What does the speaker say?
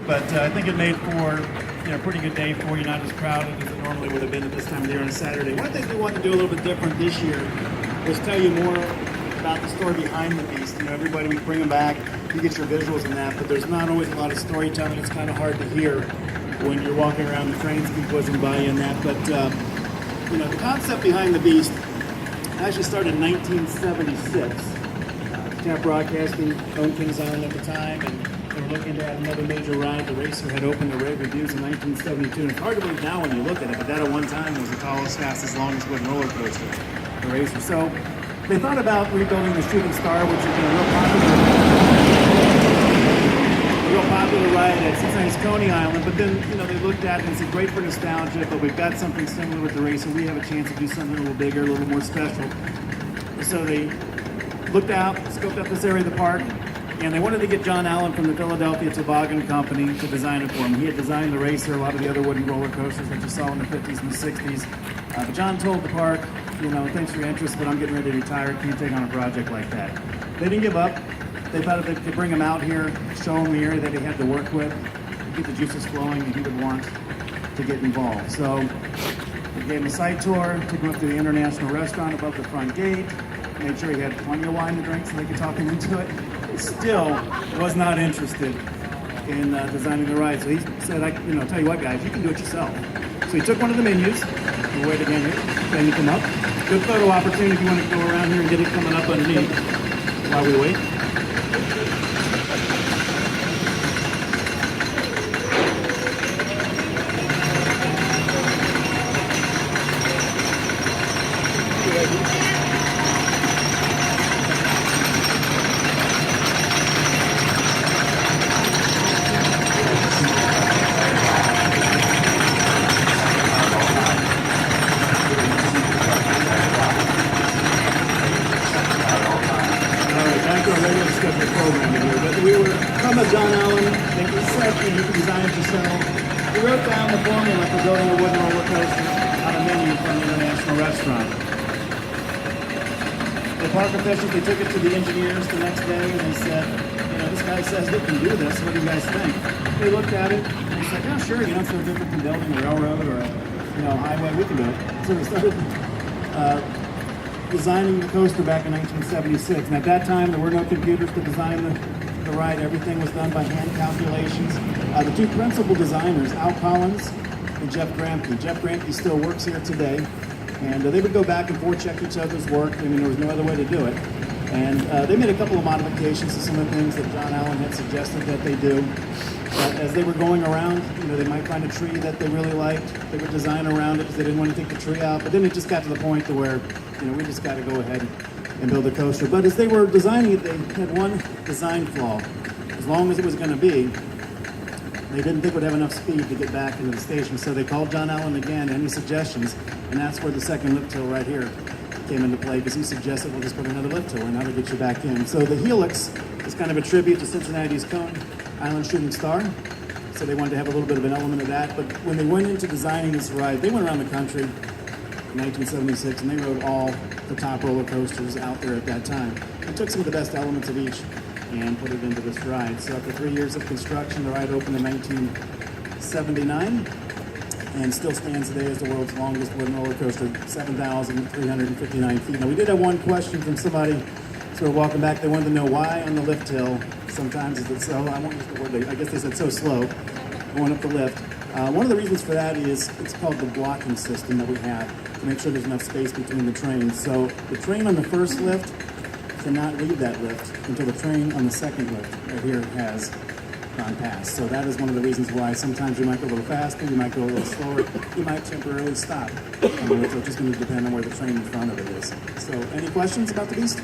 But I think it made for a pretty good day for you, not as crowded as it normally would have been at this time of the year on a Saturday. One of the things we wanted to do a little bit different this year was tell you more about the story behind the beast. Everybody, we bring them back, you get your visuals in that, but there's not always a lot of storytelling. It's kind of hard to hear when you're walking around the trains, people wasn't buying in that. But the concept behind the beast actually started in 1976. Tap Broadcasting owned Kings Island at the time, and they were looking to add another major ride. The racer had opened the rave reviews in 1972, and it's hard to believe now when you look at it, but that at one time was the tallest, fastest, longest wooden roller coaster, the racer. So they thought about rebuilding the Shooting Star, which has been a real popular ride at Cincinnati's Coney Island, but then they looked at it and said, great for nostalgia, but we've got something similar with the racer. We have a chance to do something a little bigger, a little more special. So they looked out, scoped out this area of the park, and they wanted to get John Allen from the Philadelphia Toboggan Company to design it for them. He had designed the racer, a lot of the other wooden roller coasters that you saw in the 50s and the 60s. But John told the park, thanks for your interest, but I'm getting ready to retire. Can't take on a project like that. They didn't give up. They thought if they could bring him out here, show him the area that he had to work with, get the juices flowing, and he would want to get involved. So we gave him a site tour, took him up to the International Restaurant above the front gate, made sure he had plenty of wine to drink so they could talk him into it. He still was not interested in designing the ride. So he said, tell you what, guys, you can do it yourself. So he took one of the menus. We'll wait again here. Then you come up. Good photo opportunity if you want to go around here and get it coming up underneath while we wait. John Allen, they said you can design it yourself. He wrote down the formula for building a wooden roller coaster on a menu from the International Restaurant. The park officials, they took it to the engineers the next day and they said, this guy says we can do this. What do you guys think? They looked at it and they said, yeah, sure, it's no different than building a railroad or a highway. We can do it. So they started designing the coaster back in 1976. And at that time, there were no computers to design the ride. Everything was done by hand calculations. The two principal designers, Al Collins and Jeff Gramke. Jeff Gramke still works here today, and they would go back and forth, check each other's work. There was no other way to do it. And they made a couple of modifications to some of the things that John Allen had suggested that they do. But as they were going around, they might find a tree that they really liked. They would design around it because they didn't want to take the tree out. But then it just got to the point to where, we just got to go ahead and build a coaster. But as they were designing it, they had one design flaw. As long as it was going to be, they didn't think would have enough speed to get back into the station. So they called John Allen again, any suggestions? And that's where the second lift hill right here came into play, because he suggested, we'll just put another lift hill in now to get you back in. So the Helix is kind of a tribute to Cincinnati's Coney Island Shooting Star. So they wanted to have a little bit of an element of that. But when they went into designing this ride, they went around the country in 1976, and they rode all the top roller coasters out there at that time. And took some of the best elements of each and put it into this ride. So after 3 years of construction, the ride opened in 1979 and still stands today as the world's longest wooden roller coaster, 7,359 feet. Now, we did have one question from somebody as we were walking back. They wanted to know why on the lift hill, sometimes is it so, I won't use the word, I guess they said so slow, going up the lift. One of the reasons for that is it's called the blocking system that we have to make sure there's enough space between the trains. So the train on the first lift cannot leave that lift until the train on the second lift right here has gone past. So that is one of the reasons why sometimes you might go a little faster, you might go a little slower, you might temporarily stop. So it's just going to depend on where the train in front of it is. So any questions about the Beast?